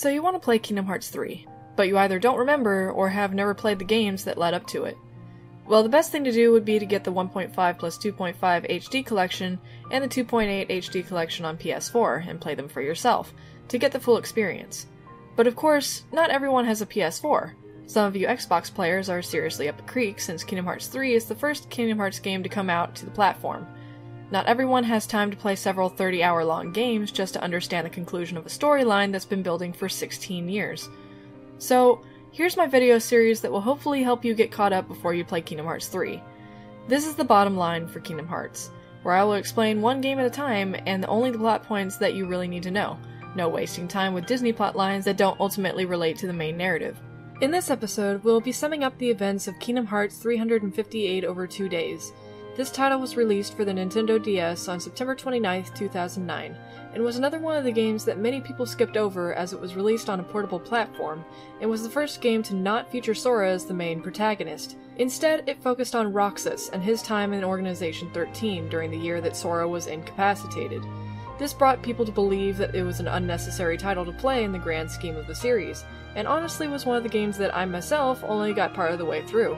So you want to play Kingdom Hearts 3, but you either don't remember or have never played the games that led up to it. Well, the best thing to do would be to get the 1.5 plus 2.5 HD collection and the 2.8 HD collection on PS4 and play them for yourself, to get the full experience. But of course, not everyone has a PS4. Some of you Xbox players are seriously up the creek since Kingdom Hearts 3 is the first Kingdom Hearts game to come out to the platform. Not everyone has time to play several 30-hour-long games just to understand the conclusion of a storyline that's been building for 16 years. So, here's my video series that will hopefully help you get caught up before you play Kingdom Hearts 3. This is the bottom line for Kingdom Hearts, where I will explain one game at a time and only the plot points that you really need to know. No wasting time with Disney plotlines that don't ultimately relate to the main narrative. In this episode, we'll be summing up the events of Kingdom Hearts 358 over 2 days. This title was released for the Nintendo DS on September 29, 2009, and was another one of the games that many people skipped over as it was released on a portable platform, and was the first game to not feature Sora as the main protagonist. Instead, it focused on Roxas and his time in Organization XIII during the year that Sora was incapacitated. This brought people to believe that it was an unnecessary title to play in the grand scheme of the series, and honestly was one of the games that I myself only got part of the way through.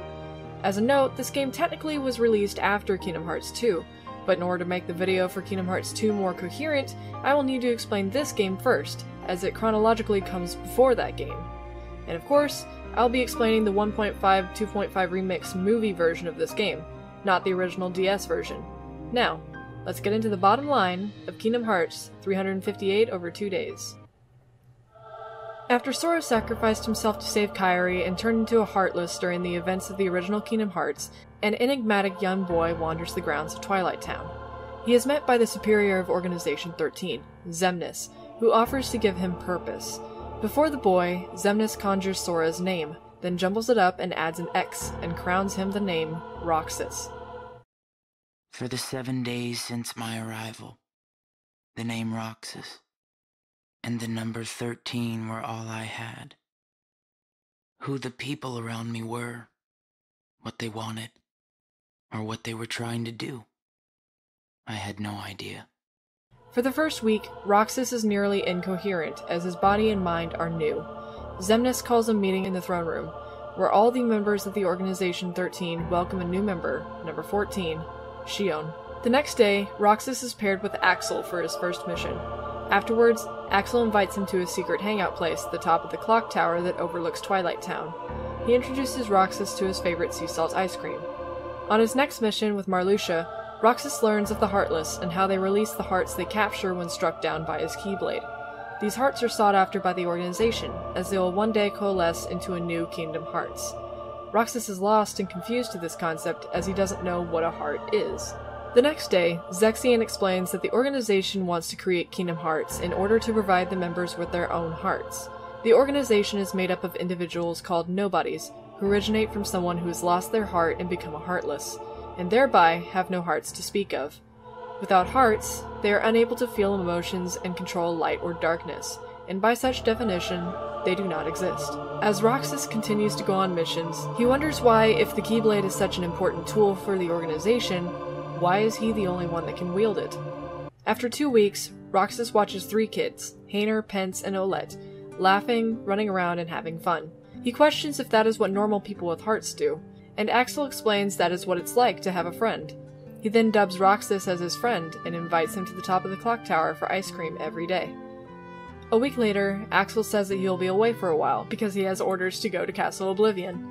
As a note, this game technically was released after Kingdom Hearts II, but in order to make the video for Kingdom Hearts II more coherent, I will need to explain this game first, as it chronologically comes before that game. And of course, I'll be explaining the 1.5 2.5 remix movie version of this game, not the original DS version. Now, let's get into the bottom line of Kingdom Hearts 358 over 2 days. After Sora sacrificed himself to save Kairi and turned into a Heartless during the events of the original Kingdom Hearts, an enigmatic young boy wanders the grounds of Twilight Town. He is met by the superior of Organization XIII, Xemnas, who offers to give him purpose. Before the boy, Xemnas conjures Sora's name, then jumbles it up and adds an X, and crowns him the name Roxas. For the 7 days since my arrival, the name Roxas and the number 13 were all I had. Who the people around me were, what they wanted, or what they were trying to do, I had no idea. For the first week, Roxas is nearly incoherent, as his body and mind are new. Xemnas calls a meeting in the throne room, where all the members of the Organization XIII welcome a new member, number 14, Xion. The next day, Roxas is paired with Axel for his first mission. Afterwards, Axel invites him to his secret hangout place at the top of the clock tower that overlooks Twilight Town. He introduces Roxas to his favorite sea salt ice cream. On his next mission with Marluxia, Roxas learns of the Heartless and how they release the hearts they capture when struck down by his Keyblade. These hearts are sought after by the organization, as they will one day coalesce into a new Kingdom Hearts. Roxas is lost and confused to this concept as he doesn't know what a heart is. The next day, Xion explains that the organization wants to create Kingdom Hearts in order to provide the members with their own hearts. The organization is made up of individuals called nobodies, who originate from someone who has lost their heart and become a heartless, and thereby have no hearts to speak of. Without hearts, they are unable to feel emotions and control light or darkness, and by such definition, they do not exist. As Roxas continues to go on missions, he wonders why, if the Keyblade is such an important tool for the organization, why is he the only one that can wield it? After 2 weeks, Roxas watches 3 kids, Hainer, Pence, and Olette, laughing, running around, and having fun. He questions if that is what normal people with hearts do, and Axel explains that is what it's like to have a friend. He then dubs Roxas as his friend and invites him to the top of the clock tower for ice cream every day. A week later, Axel says that he'll be away for a while because he has orders to go to Castle Oblivion.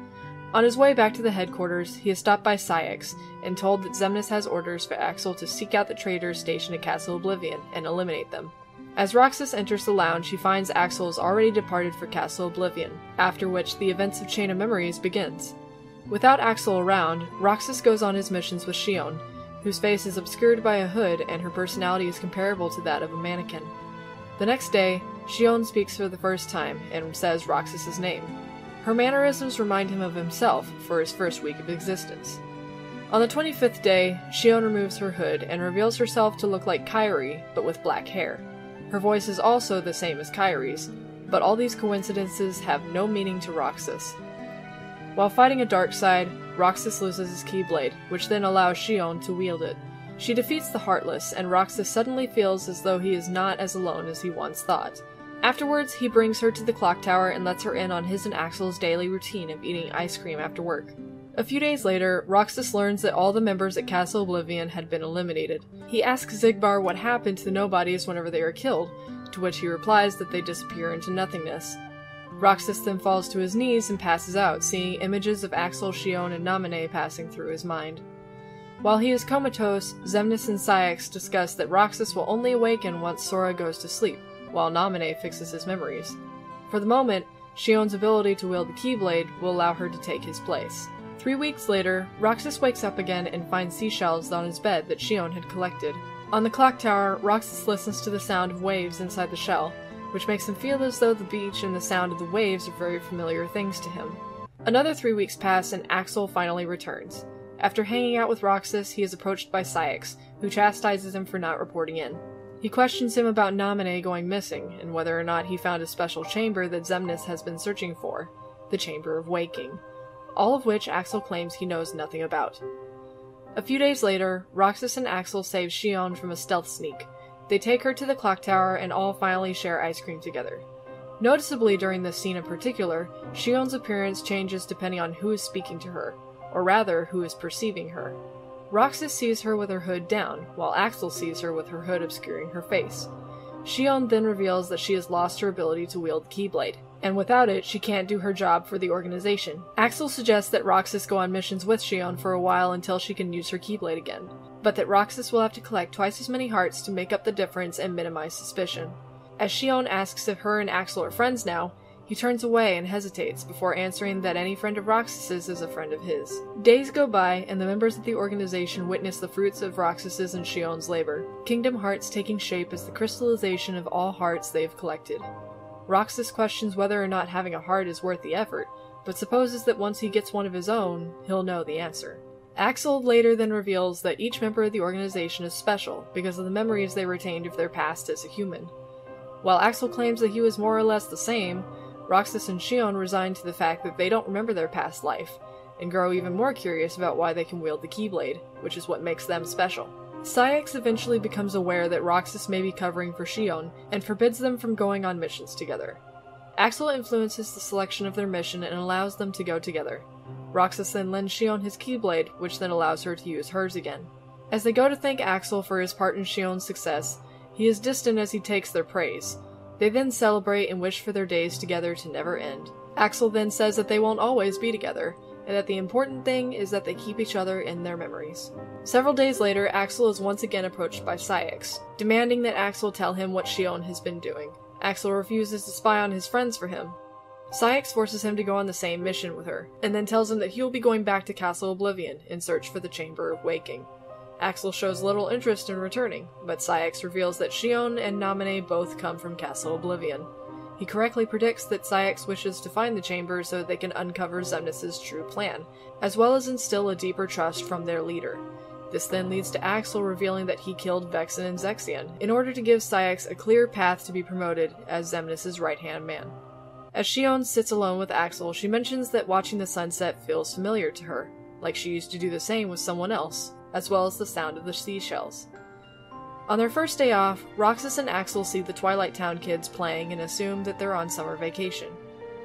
On his way back to the headquarters, he is stopped by Saïx and told that Xemnas has orders for Axel to seek out the traitors stationed at Castle Oblivion and eliminate them. As Roxas enters the lounge, he finds Axel has already departed for Castle Oblivion, after which the events of Chain of Memories begins. Without Axel around, Roxas goes on his missions with Xion, whose face is obscured by a hood and her personality is comparable to that of a mannequin. The next day, Xion speaks for the first time and says Roxas' name. Her mannerisms remind him of himself for his first week of existence. On the 25th day, Xion removes her hood and reveals herself to look like Kairi, but with black hair. Her voice is also the same as Kairi's, but all these coincidences have no meaning to Roxas. While fighting a dark side, Roxas loses his Keyblade, which then allows Xion to wield it. She defeats the Heartless, and Roxas suddenly feels as though he is not as alone as he once thought. Afterwards, he brings her to the clock tower and lets her in on his and Axel's daily routine of eating ice cream after work. A few days later, Roxas learns that all the members at Castle Oblivion had been eliminated. He asks Xigbar what happened to the nobodies whenever they are killed, to which he replies that they disappear into nothingness. Roxas then falls to his knees and passes out, seeing images of Axel, Xion, and Naminé passing through his mind. While he is comatose, Xemnas and Cyax discuss that Roxas will only awaken once Sora goes to sleep, while Naminé fixes his memories. For the moment, Xion's ability to wield the Keyblade will allow her to take his place. 3 weeks later, Roxas wakes up again and finds seashells on his bed that Xion had collected. On the clock tower, Roxas listens to the sound of waves inside the shell, which makes him feel as though the beach and the sound of the waves are very familiar things to him. Another 3 weeks pass and Axel finally returns. After hanging out with Roxas, he is approached by Cyax, who chastises him for not reporting in. He questions him about Naminé going missing, and whether or not he found a special chamber that Xemnas has been searching for, the Chamber of Waking, all of which Axel claims he knows nothing about. A few days later, Roxas and Axel save Xion from a stealth sneak. They take her to the clock tower and all finally share ice cream together. Noticeably during this scene in particular, Xion's appearance changes depending on who is speaking to her, or rather, who is perceiving her. Roxas sees her with her hood down, while Axel sees her with her hood obscuring her face. Xion then reveals that she has lost her ability to wield the Keyblade, and without it, she can't do her job for the organization. Axel suggests that Roxas go on missions with Xion for a while until she can use her Keyblade again, but that Roxas will have to collect twice as many hearts to make up the difference and minimize suspicion. As Xion asks if her and Axel are friends now, he turns away and hesitates before answering that any friend of Roxas's is a friend of his. Days go by, and the members of the organization witness the fruits of Roxas's and Xion's labor, Kingdom Hearts taking shape as the crystallization of all hearts they have collected. Roxas questions whether or not having a heart is worth the effort, but supposes that once he gets one of his own, he'll know the answer. Axel later then reveals that each member of the organization is special because of the memories they retained of their past as a human. While Axel claims that he was more or less the same, Roxas and Xion resign to the fact that they don't remember their past life, and grow even more curious about why they can wield the Keyblade, which is what makes them special. Cyax eventually becomes aware that Roxas may be covering for Xion, and forbids them from going on missions together. Axel influences the selection of their mission and allows them to go together. Roxas then lends Xion his Keyblade, which then allows her to use hers again. As they go to thank Axel for his part in Xion's success, he is distant as he takes their praise. They then celebrate and wish for their days together to never end. Axel then says that they won't always be together, and that the important thing is that they keep each other in their memories. Several days later, Axel is once again approached by Cyax, demanding that Axel tell him what Xion has been doing. Axel refuses to spy on his friends for him. Cyax forces him to go on the same mission with her, and then tells him that he will be going back to Castle Oblivion in search for the Chamber of Waking. Axel shows little interest in returning, but Cyax reveals that Xion and Naminé both come from Castle Oblivion. He correctly predicts that Cyax wishes to find the chamber so that they can uncover Xemnas' true plan, as well as instill a deeper trust from their leader. This then leads to Axel revealing that he killed Vexen and Zexion, in order to give Cyax a clear path to be promoted as Xemnas' right-hand man. As Xion sits alone with Axel, she mentions that watching the sunset feels familiar to her, like she used to do the same with someone else, as well as the sound of the seashells. On their first day off, Roxas and Axel see the Twilight Town kids playing and assume that they're on summer vacation.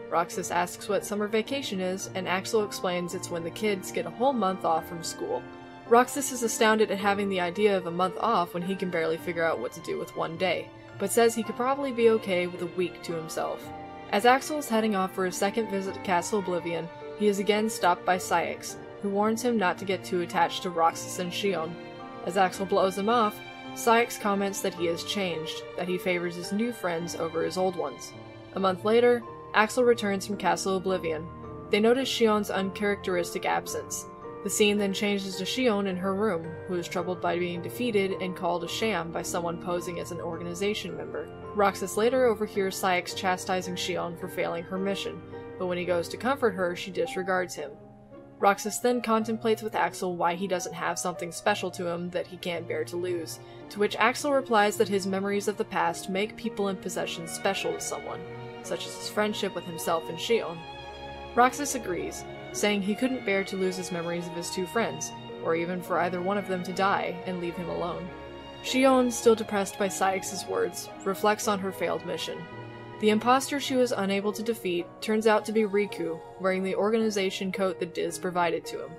Roxas asks what summer vacation is, and Axel explains it's when the kids get a whole month off from school. Roxas is astounded at having the idea of a month off when he can barely figure out what to do with one day, but says he could probably be okay with a week to himself. As Axel is heading off for his second visit to Castle Oblivion, he is again stopped by Cyax, who warns him not to get too attached to Roxas and Xion. As Axel blows him off, Cyax comments that he has changed, that he favors his new friends over his old ones. A month later, Axel returns from Castle Oblivion. They notice Xion's uncharacteristic absence. The scene then changes to Xion in her room, who is troubled by being defeated and called a sham by someone posing as an organization member. Roxas later overhears Cyax chastising Xion for failing her mission, but when he goes to comfort her, she disregards him. Roxas then contemplates with Axel why he doesn't have something special to him that he can't bear to lose, to which Axel replies that his memories of the past make people and possessions special to someone, such as his friendship with himself and Xion. Roxas agrees, saying he couldn't bear to lose his memories of his two friends, or even for either one of them to die and leave him alone. Xion, still depressed by Cyax's words, reflects on her failed mission. The imposter she was unable to defeat turns out to be Riku, wearing the organization coat that Diz provided to him.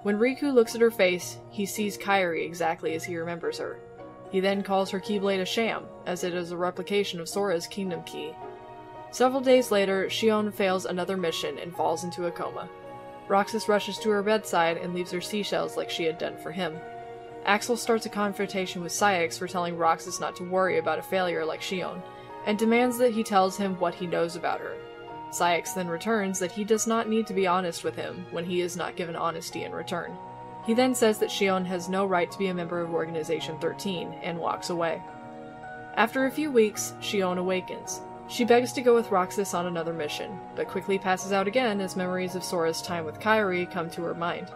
When Riku looks at her face, he sees Kairi exactly as he remembers her. He then calls her Keyblade a sham, as it is a replication of Sora's Kingdom Key. Several days later, Xion fails another mission and falls into a coma. Roxas rushes to her bedside and leaves her seashells like she had done for him. Axel starts a confrontation with Cyax for telling Roxas not to worry about a failure like Xion, and demands that he tells him what he knows about her. Cyax then returns that he does not need to be honest with him when he is not given honesty in return. He then says that Xion has no right to be a member of Organization XIII and walks away. After a few weeks, Xion awakens. She begs to go with Roxas on another mission, but quickly passes out again as memories of Sora's time with Kairi come to her mind.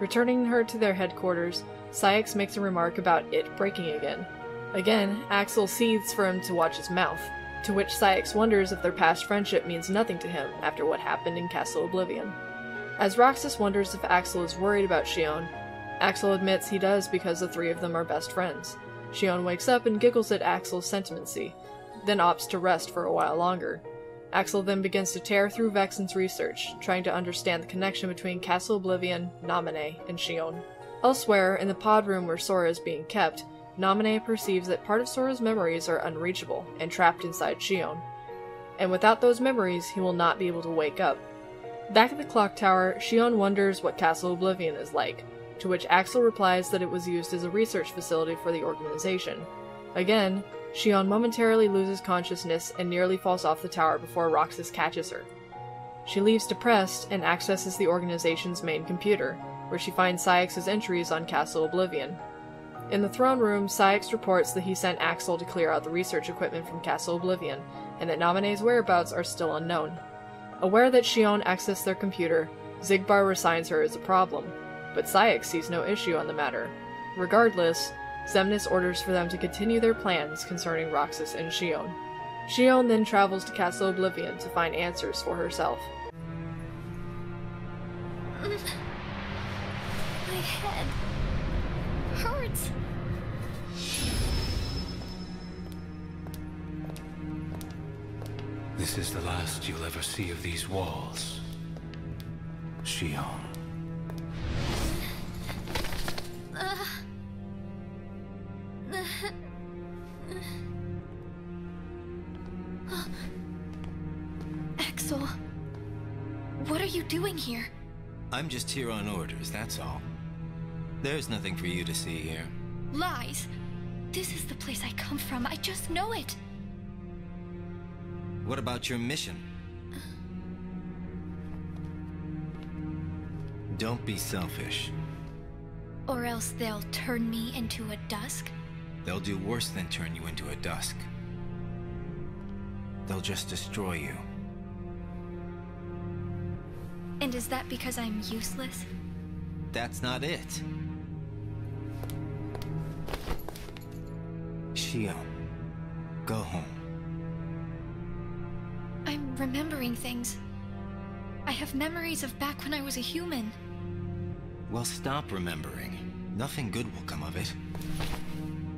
Returning her to their headquarters, Cyax makes a remark about it breaking again. Again, Axel seethes for him to watch his mouth, to which Cyax wonders if their past friendship means nothing to him after what happened in Castle Oblivion. As Roxas wonders if Axel is worried about Xion, Axel admits he does because the three of them are best friends. Xion wakes up and giggles at Axel's sentimency, then opts to rest for a while longer. Axel then begins to tear through Vexen's research, trying to understand the connection between Castle Oblivion, Naminé, and Xion. Elsewhere, in the pod room where Sora is being kept, Naminé perceives that part of Sora's memories are unreachable and trapped inside Xion, and without those memories, he will not be able to wake up. Back at the clock tower, Xion wonders what Castle Oblivion is like, to which Axel replies that it was used as a research facility for the organization. Again, Xion momentarily loses consciousness and nearly falls off the tower before Roxas catches her. She leaves depressed and accesses the organization's main computer, where she finds Cyax's entries on Castle Oblivion. In the throne room, Cyax reports that he sent Axel to clear out the research equipment from Castle Oblivion, and that Naminé's whereabouts are still unknown. Aware that Xion accessed their computer, Xigbar resigns her as a problem, but Cyax sees no issue on the matter. Regardless, Xemnas orders for them to continue their plans concerning Roxas and Xion. Xion then travels to Castle Oblivion to find answers for herself. My head hurts. This is the last you'll ever see of these walls, Xion. Axel, what are you doing here? I'm just here on orders, that's all. There's nothing for you to see here. Lies. This is the place I come from. I just know it. What about your mission? Don't be selfish. Or else they'll turn me into a dusk? They'll do worse than turn you into a dusk. They'll just destroy you. And is that because I'm useless? That's not it. Xion, go home. I'm remembering things. I have memories of back when I was a human. Well, stop remembering. Nothing good will come of it.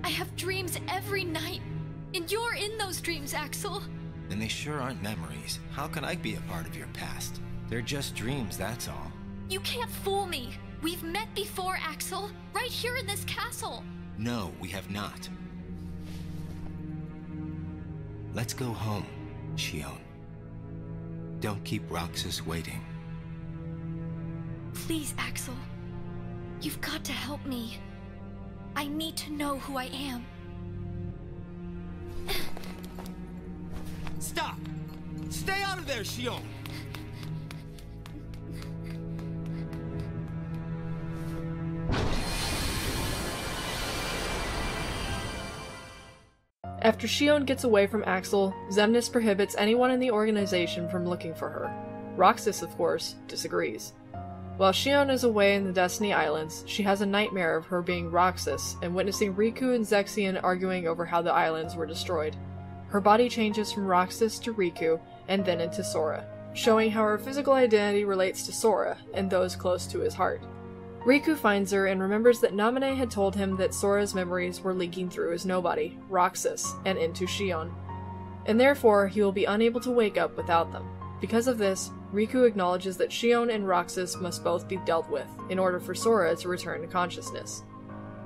I have dreams every night. And you're in those dreams, Axel. And they sure aren't memories. How can I be a part of your past? They're just dreams, that's all. You can't fool me. We've met before, Axel. Right here in this castle. No, we have not. Let's go home, Xion. Don't keep Roxas waiting. Please, Axel. You've got to help me. I need to know who I am. Stop! Stay out of there, Xion! After Xion gets away from Axel, Xemnas prohibits anyone in the organization from looking for her. Roxas, of course, disagrees. While Xion is away in the Destiny Islands, she has a nightmare of her being Roxas and witnessing Riku and Xion arguing over how the islands were destroyed. Her body changes from Roxas to Riku, and then into Sora, showing how her physical identity relates to Sora and those close to his heart. Riku finds her and remembers that Naminé had told him that Sora's memories were leaking through his nobody, Roxas, and into Xion. and therefore he will be unable to wake up without them. Because of this, Riku acknowledges that Xion and Roxas must both be dealt with, in order for Sora to return to consciousness.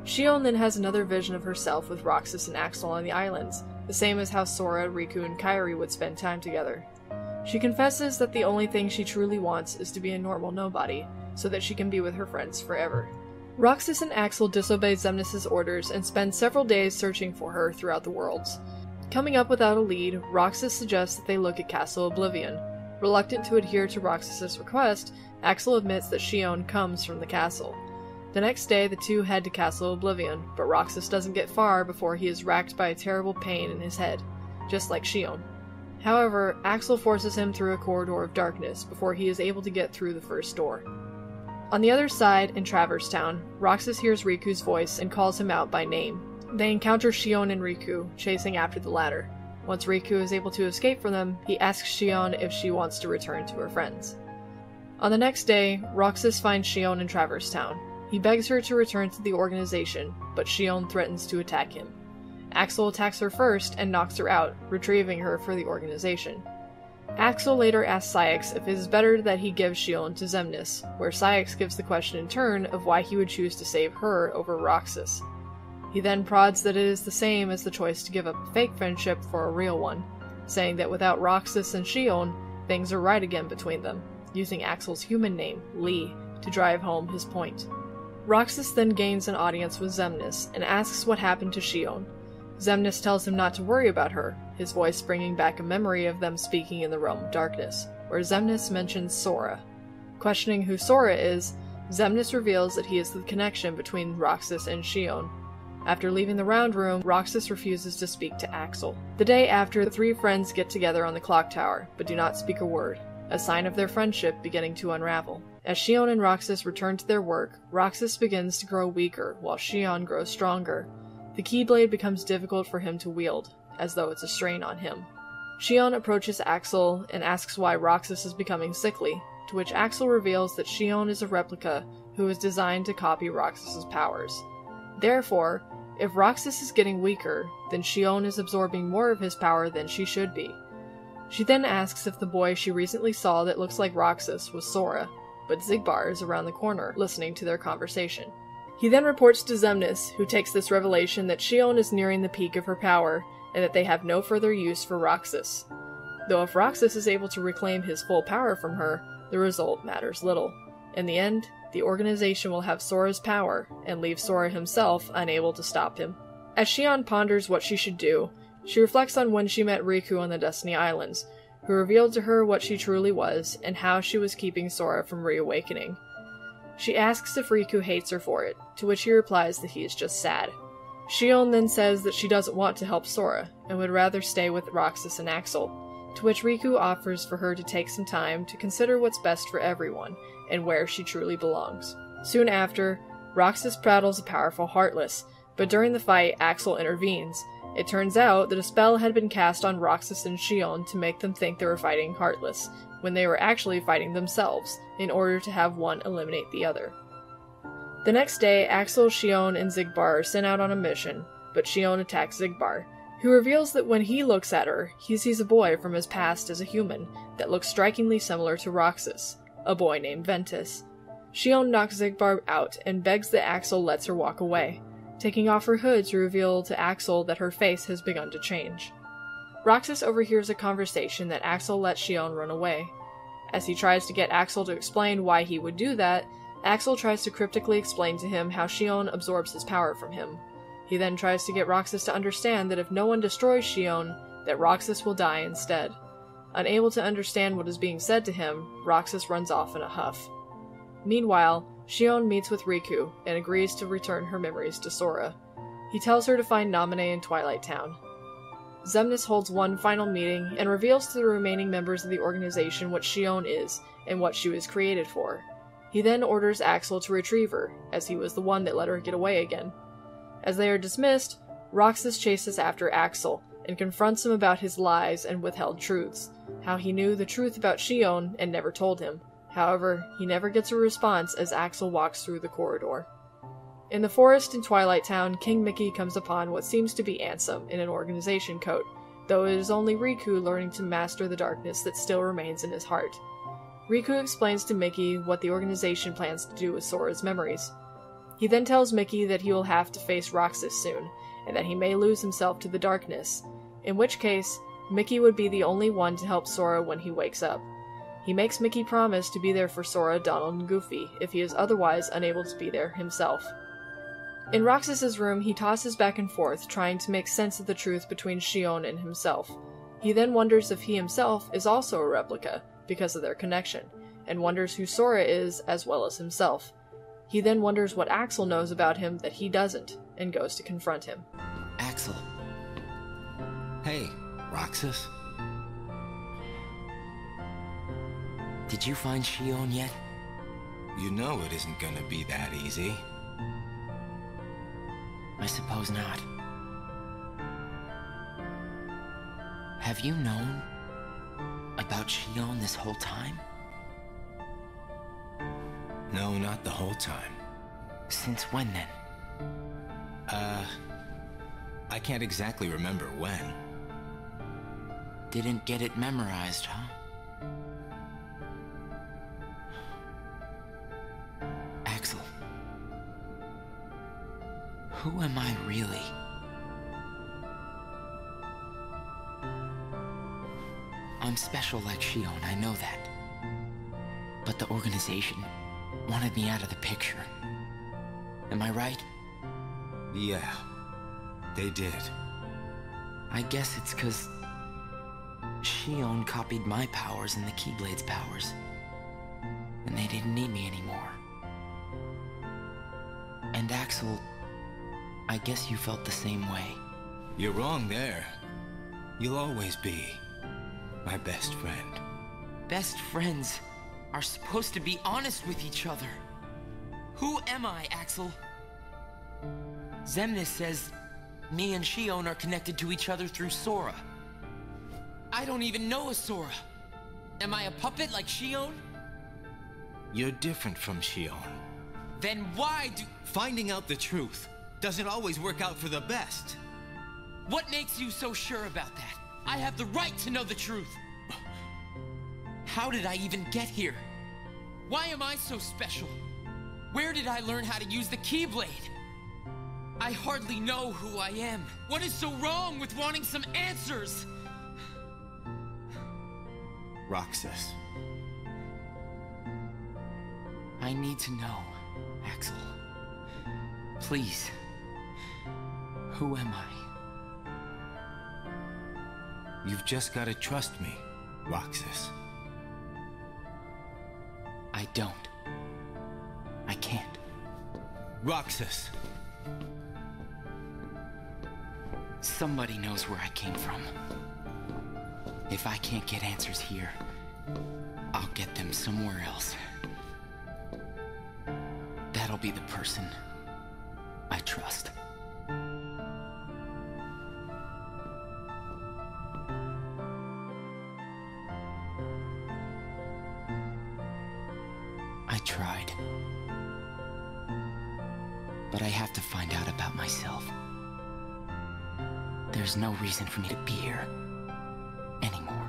Xion then has another vision of herself with Roxas and Axel on the islands, the same as how Sora, Riku, and Kairi would spend time together. She confesses that the only thing she truly wants is to be a normal nobody, so that she can be with her friends forever. Roxas and Axel disobey Xemnas' orders and spend several days searching for her throughout the worlds. Coming up without a lead, Roxas suggests that they look at Castle Oblivion. Reluctant to adhere to Roxas' request, Axel admits that Xion comes from the castle. The next day, the two head to Castle Oblivion, but Roxas doesn't get far before he is racked by a terrible pain in his head, just like Xion. However, Axel forces him through a corridor of darkness before he is able to get through the first door. On the other side, in Traverse Town, Roxas hears Riku's voice and calls him out by name. They encounter Xion and Riku, chasing after the latter. Once Riku is able to escape from them, he asks Xion if she wants to return to her friends. On the next day, Roxas finds Xion in Traverse Town. He begs her to return to the organization, but Xion threatens to attack him. Axel attacks her first and knocks her out, retrieving her for the organization. Axel later asks Ceyx if it is better that he gives Xion to Xemnas, where Ceyx gives the question in turn of why he would choose to save her over Roxas. He then prods that it is the same as the choice to give up a fake friendship for a real one, saying that without Roxas and Xion, things are right again between them, using Axel's human name, Lee, to drive home his point. Roxas then gains an audience with Xemnas and asks what happened to Xion. Xemnas tells him not to worry about her, his voice bringing back a memory of them speaking in the realm of darkness, where Xemnas mentions Sora. Questioning who Sora is, Xemnas reveals that he is the connection between Roxas and Xion. After leaving the round room, Roxas refuses to speak to Axel. The day after, the three friends get together on the clock tower, but do not speak a word, a sign of their friendship beginning to unravel. As Xion and Roxas return to their work, Roxas begins to grow weaker, while Xion grows stronger. The Keyblade becomes difficult for him to wield, as though it's a strain on him. Xion approaches Axel and asks why Roxas is becoming sickly, to which Axel reveals that Xion is a replica who is designed to copy Roxas's powers. Therefore, if Roxas is getting weaker, then Xion is absorbing more of his power than she should be. She then asks if the boy she recently saw that looks like Roxas was Sora, but Xigbar is around the corner, listening to their conversation. He then reports to Xemnas, who takes this revelation that Xion is nearing the peak of her power, and that they have no further use for Roxas. Though if Roxas is able to reclaim his full power from her, the result matters little. In the end, the organization will have Sora's power, and leave Sora himself unable to stop him. As Xion ponders what she should do, she reflects on when she met Riku on the Destiny Islands, who revealed to her what she truly was, and how she was keeping Sora from reawakening. She asks if Riku hates her for it, to which he replies that he is just sad. Xion then says that she doesn't want to help Sora, and would rather stay with Roxas and Axel, to which Riku offers for her to take some time to consider what's best for everyone, and where she truly belongs. Soon after, Roxas prattles a powerful Heartless, but during the fight, Axel intervenes. It turns out that a spell had been cast on Roxas and Xion to make them think they were fighting Heartless, when they were actually fighting themselves, in order to have one eliminate the other. The next day, Axel, Xion, and Xigbar are sent out on a mission, but Xion attacks Xigbar, who reveals that when he looks at her, he sees a boy from his past as a human that looks strikingly similar to Roxas, a boy named Ventus. Xion knocks Xigbar out and begs that Axel lets her walk away, taking off her hood to reveal to Axel that her face has begun to change. Roxas overhears a conversation that Axel lets Xion run away. As he tries to get Axel to explain why he would do that, Axel tries to cryptically explain to him how Xion absorbs his power from him. He then tries to get Roxas to understand that if no one destroys Xion, that Roxas will die instead. Unable to understand what is being said to him, Roxas runs off in a huff. Meanwhile, Xion meets with Riku and agrees to return her memories to Sora. He tells her to find Naminé in Twilight Town. Xemnas holds one final meeting and reveals to the remaining members of the organization what Xion is and what she was created for. He then orders Axel to retrieve her, as he was the one that let her get away again. As they are dismissed, Roxas chases after Axel and confronts him about his lies and withheld truths, how he knew the truth about Xion and never told him. However, he never gets a response as Axel walks through the corridor. In the forest in Twilight Town, King Mickey comes upon what seems to be Ansem in an organization coat, though it is only Riku learning to master the darkness that still remains in his heart. Riku explains to Mickey what the organization plans to do with Sora's memories. He then tells Mickey that he will have to face Roxas soon, and that he may lose himself to the darkness, in which case, Mickey would be the only one to help Sora when he wakes up. He makes Mickey promise to be there for Sora, Donald, and Goofy if he is otherwise unable to be there himself. In Roxas's room, he tosses back and forth, trying to make sense of the truth between Xion and himself. He then wonders if he himself is also a replica, because of their connection, and wonders who Sora is as well as himself. He then wonders what Axel knows about him that he doesn't, and goes to confront him. Axel. Hey, Roxas. Did you find Xion yet? You know it isn't gonna be that easy. I suppose not. Have you known about Xion this whole time? No, not the whole time. Since when then? I can't exactly remember when. Didn't get it memorized, huh? Axel. Who am I really? I'm special like Xion, I know that. But the organization wanted me out of the picture. Am I right? Yeah, they did. I guess it's 'cause Xion copied my powers and the Keyblade's powers. And they didn't need me anymore. And Axel, I guess you felt the same way. You're wrong there. You'll always be my best friend. Best friends are supposed to be honest with each other. Who am I, Axel? Xemnas says me and Xion are connected to each other through Sora. I don't even know a Sora. Am I a puppet like Xion? You're different from Xion. Then why do... Finding out the truth doesn't always work out for the best. What makes you so sure about that? I have the right to know the truth. How did I even get here? Why am I so special? Where did I learn how to use the Keyblade? I hardly know who I am. What is so wrong with wanting some answers? Roxas. I need to know, Axel. Please. Who am I? You've just gotta trust me, Roxas. I don't. I can't. Roxas! Somebody knows where I came from. If I can't get answers here, I'll get them somewhere else. That'll be the person I trust. I tried. But I have to find out about myself. There's no reason for me to be here anymore.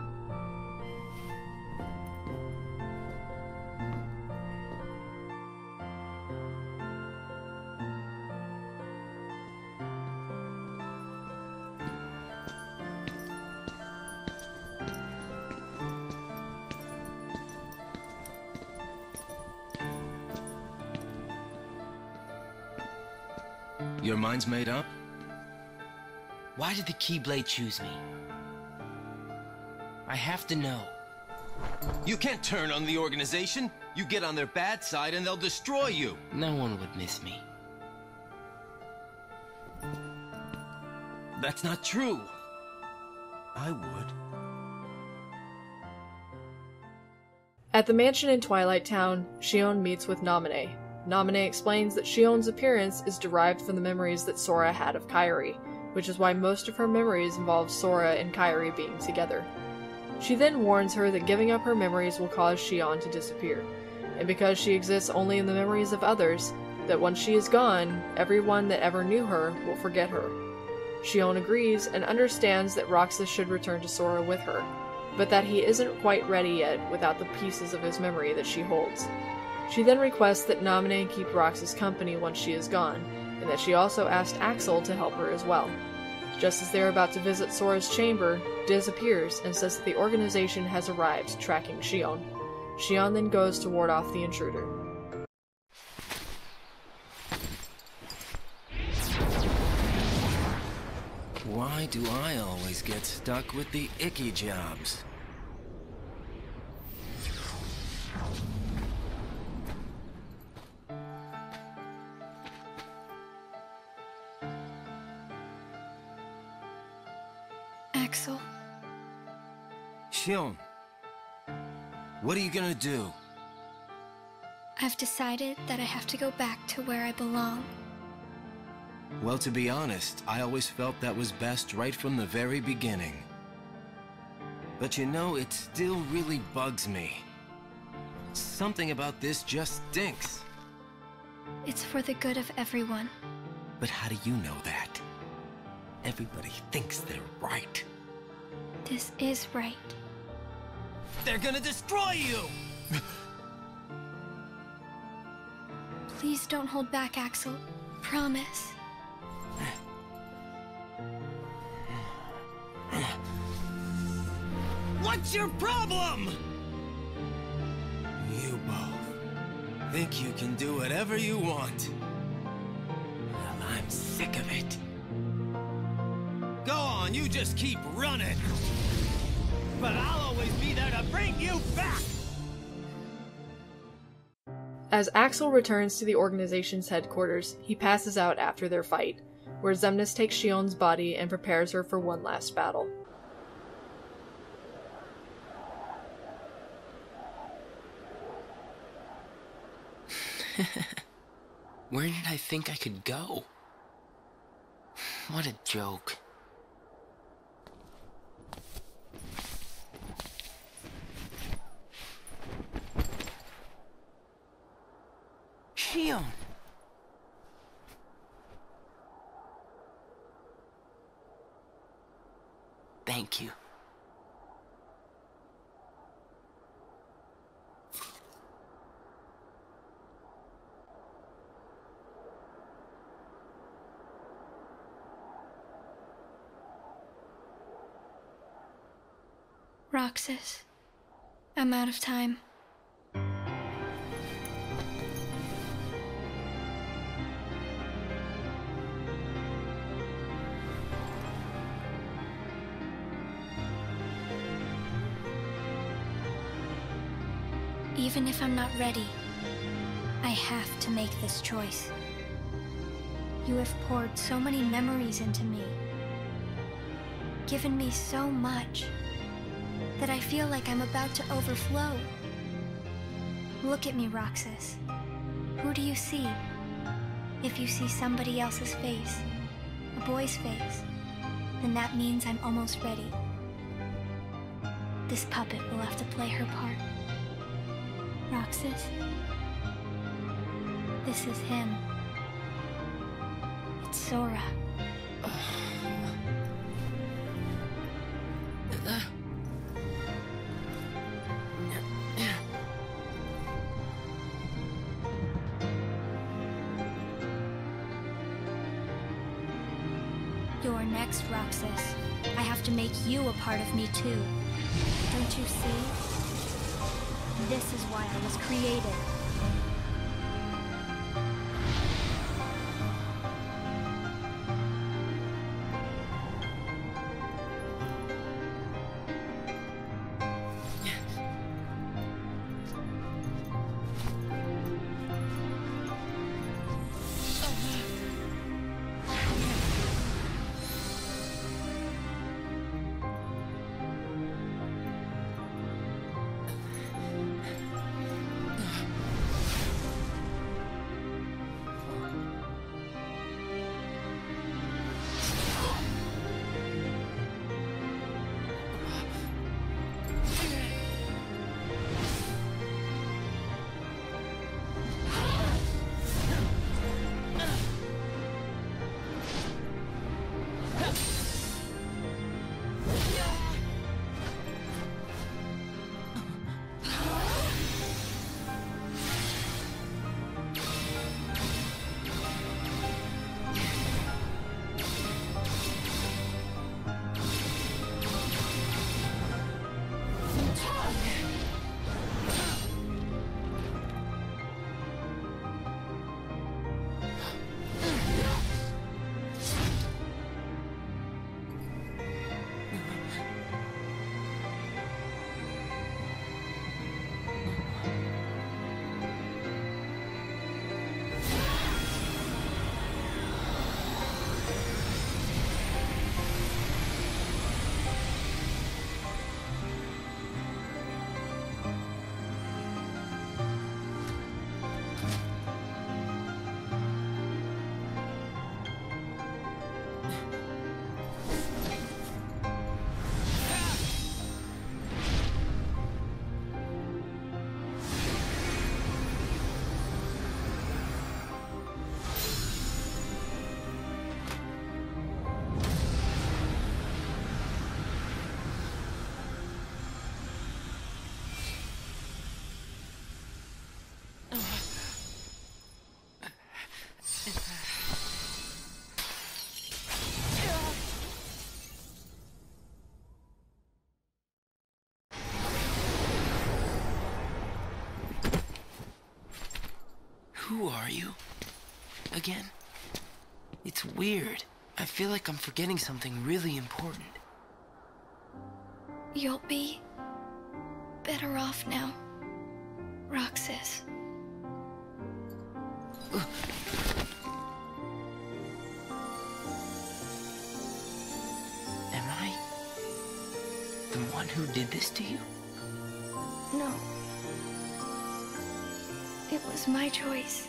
Your mind's made up? Why did the Keyblade choose me? I have to know. You can't turn on the organization. You get on their bad side and they'll destroy you. No one would miss me. That's not true. I would. At the mansion in Twilight Town, Xion meets with Naminé. Naminé explains that Xion's appearance is derived from the memories that Sora had of Kairi, which is why most of her memories involve Sora and Kairi being together. She then warns her that giving up her memories will cause Xion to disappear, and because she exists only in the memories of others, that once she is gone, everyone that ever knew her will forget her. Xion agrees and understands that Roxas should return to Sora with her, but that he isn't quite ready yet without the pieces of his memory that she holds. She then requests that Naminé keep Roxas company once she is gone, and that she also asked Axel to help her as well. Just as they're about to visit Sora's chamber, Diz appears and says that the organization has arrived, tracking Xion. Xion then goes to ward off the intruder. Why do I always get stuck with the icky jobs? Axel, Xion, what are you gonna do? I've decided that I have to go back to where I belong. Well, to be honest, I always felt that was best right from the very beginning. But you know, it still really bugs me. Something about this just stinks. It's for the good of everyone. But how do you know that? Everybody thinks they're right. This is right. They're gonna destroy you! Please don't hold back, Axel. Promise. What's your problem? You both think you can do whatever you want. Well, I'm sick of it. Go on, you just keep running. But I'll always be there to bring you back! As Axel returns to the organization's headquarters, he passes out after their fight, where Xemnas takes Xion's body and prepares her for one last battle. Where did I think I could go? What a joke. Xion! Thank you. Roxas, I'm out of time. Even if I'm not ready, I have to make this choice. You have poured so many memories into me, given me so much, that I feel like I'm about to overflow. Look at me, Roxas. Who do you see? If you see somebody else's face, a boy's face, then that means I'm almost ready. This puppet will have to play her part. Roxas, this is him. It's Sora. You're next, Roxas. I have to make you a part of me too. Don't you see? This is why I was created. Who are you? Again? It's weird. I feel like I'm forgetting something really important. You'll be better off now, Roxas. Am I the one who did this to you? No. It was my choice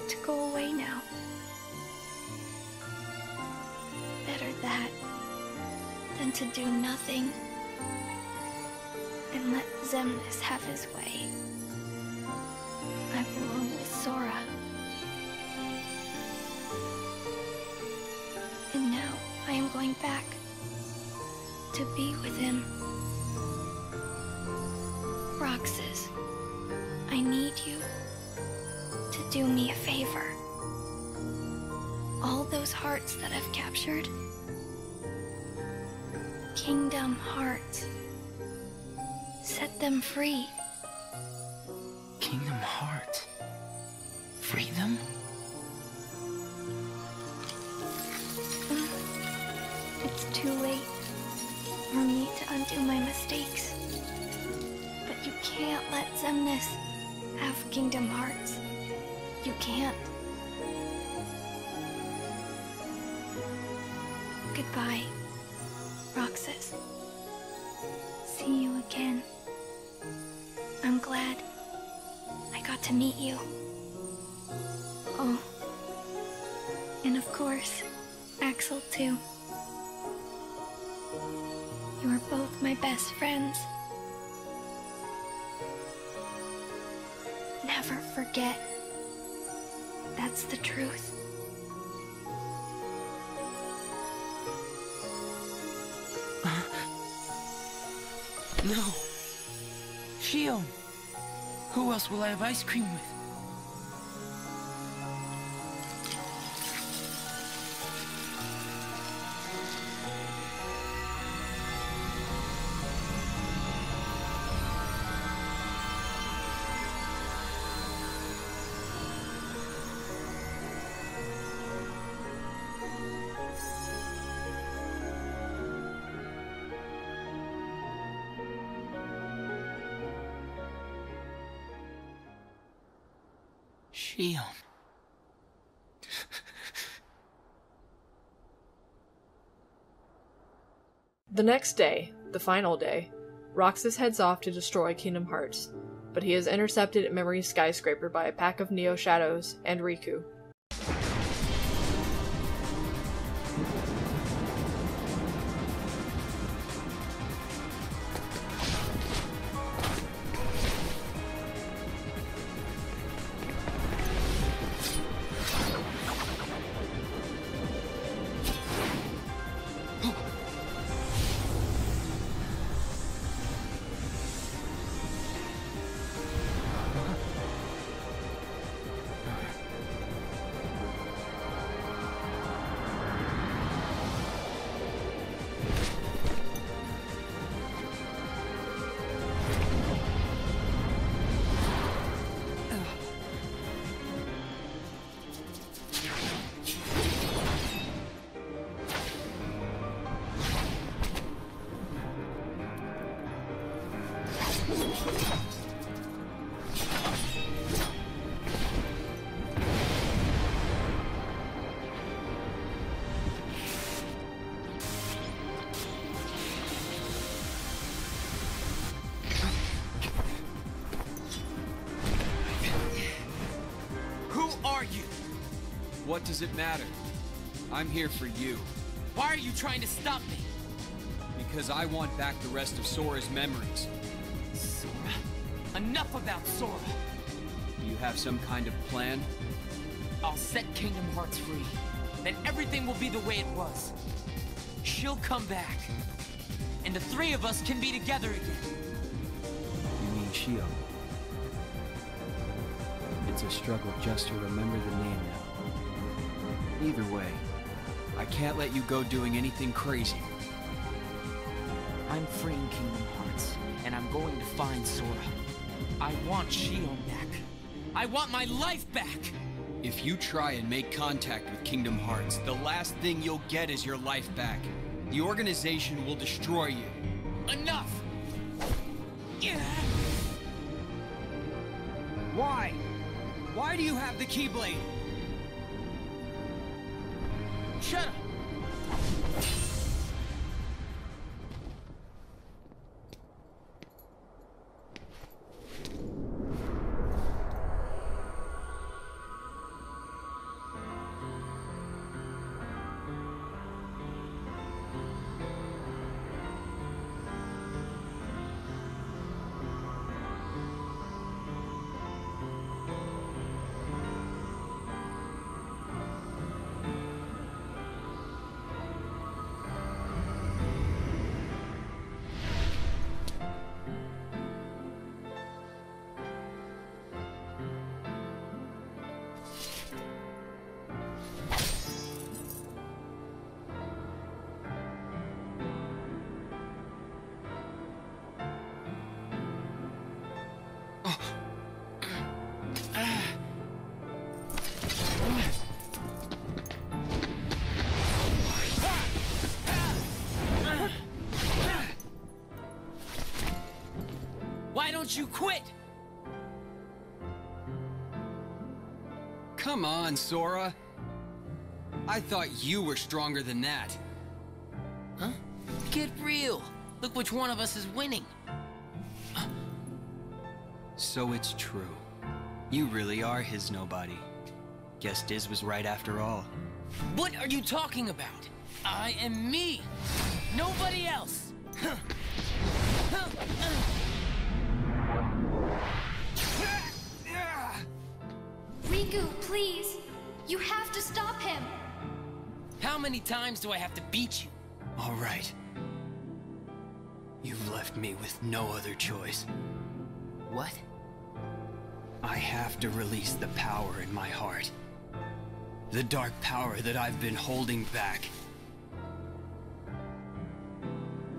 to go away now. Better that than to do nothing and let Xemnas have his way. I belong with Sora. And now I am going back to be with him. Roxas, I need you to do me a favor. All those hearts that I've captured, Kingdom Hearts, set them free. Kingdom Hearts? Free them? It's too late for me to undo my mistakes. But you can't let Xemnas have Kingdom Hearts. You can't. Goodbye, Roxas. See you again. I'm glad I got to meet you. Oh, and of course, Axel too. You are both my best friends. Never forget. That's the truth. No. Xion. Who else will I have ice cream with? Xion. The next day, the final day, Roxas heads off to destroy Kingdom Hearts, but he is intercepted at Memory Skyscraper by a pack of Neo Shadows and Riku. What does it matter? I'm here for you. Why are you trying to stop me? Because I want back the rest of Sora's memories. Sora? Enough about Sora! Do you have some kind of plan? I'll set Kingdom Hearts free. Then everything will be the way it was. She'll come back. And the three of us can be together again. You mean Xion? It's a struggle just to remember the name now. Either way, I can't let you go doing anything crazy. I'm freeing Kingdom Hearts, and I'm going to find Sora. I want Xion back. I want my life back! If you try and make contact with Kingdom Hearts, the last thing you'll get is your life back. The organization will destroy you. Enough! Why? Why do you have the Keyblade? Shut up! Why don't you quit? Come on, Sora. I thought you were stronger than that. Huh? Get real. Look which one of us is winning. So it's true. You really are his nobody. Guess Diz was right after all. What are you talking about? I am me. Nobody else. Riku, please! You have to stop him! How many times do I have to beat you? All right. You've left me with no other choice. What? I have to release the power in my heart. The dark power that I've been holding back.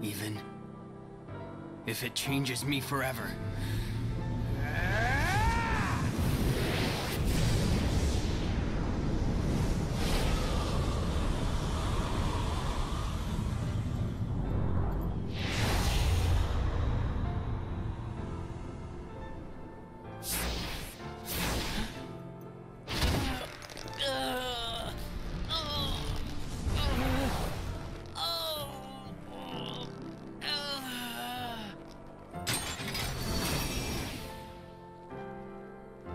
Even if it changes me forever.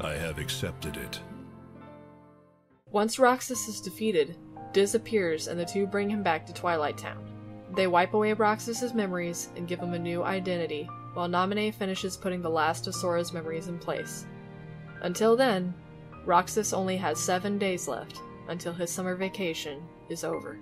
I have accepted it. Once Roxas is defeated, Diz appears and the two bring him back to Twilight Town. They wipe away Roxas's memories and give him a new identity, while Naminé finishes putting the last of Sora's memories in place. Until then, Roxas only has 7 days left until his summer vacation is over.